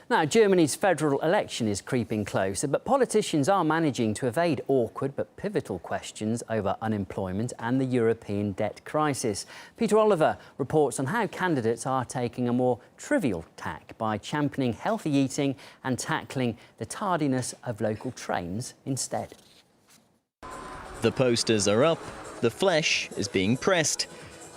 Now, Germany's federal election is creeping closer, but politicians are managing to evade awkward but pivotal questions over unemployment and the European debt crisis. Peter Oliver reports on how candidates are taking a more trivial tack by championing healthy eating and tackling the tardiness of local trains instead. The posters are up, the flesh is being pressed.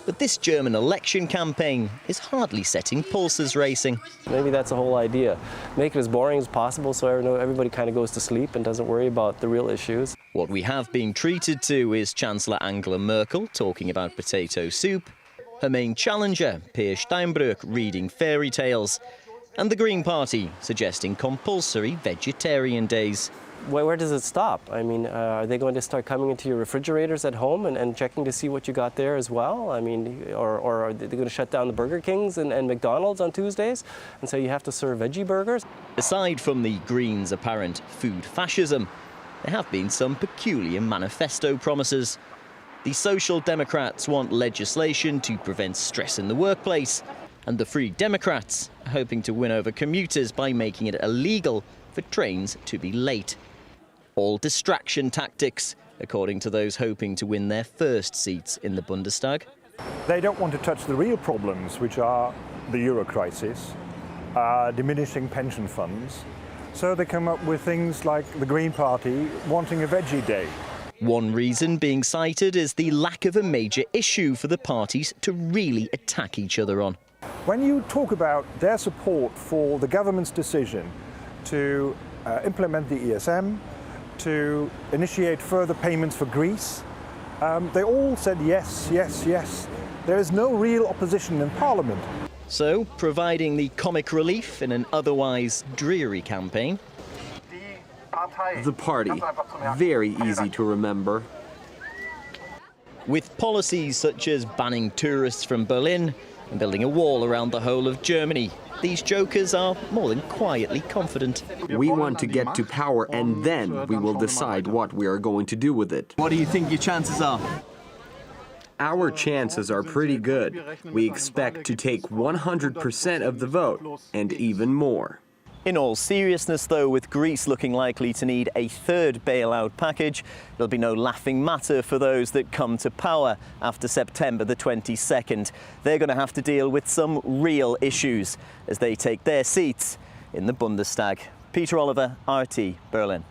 But this German election campaign is hardly setting pulses racing. Maybe that's the whole idea. Make it as boring as possible so everybody kind of goes to sleep and doesn't worry about the real issues. What we have been treated to is Chancellor Angela Merkel talking about potato soup, her main challenger, Peer Steinbrück, reading fairy tales, and the Green Party suggesting compulsory vegetarian days. Where does it stop? I mean, are they going to start coming into your refrigerators at home and checking to see what you got there as well? I mean, or are they going to shut down the Burger Kings and McDonald's on Tuesdays and say you have to serve veggie burgers? Aside from the Greens' apparent food fascism, there have been some peculiar manifesto promises. The Social Democrats want legislation to prevent stress in the workplace, and the Free Democrats are hoping to win over commuters by making it illegal for trains to be late. All distraction tactics, according to those hoping to win their first seats in the Bundestag. They don't want to touch the real problems, which are the euro crisis, diminishing pension funds. So they come up with things like the Green Party wanting a veggie day. One reason being cited is the lack of a major issue for the parties to really attack each other on. When you talk about their support for the government's decision to implement the ESM, to initiate further payments for Greece, they all said yes, yes, yes. There is no real opposition in Parliament. So, providing the comic relief in an otherwise dreary campaign. The party, very easy to remember. With policies such as banning tourists from Berlin and building a wall around the whole of Germany, these jokers are more than quietly confident. We want to get to power and then we will decide what we are going to do with it. What do you think your chances are? Our chances are pretty good. We expect to take 100% of the vote and even more. In all seriousness, though, with Greece looking likely to need a third bailout package, there'll be no laughing matter for those that come to power after September the 22nd. They're going to have to deal with some real issues as they take their seats in the Bundestag. Peter Oliver, RT, Berlin.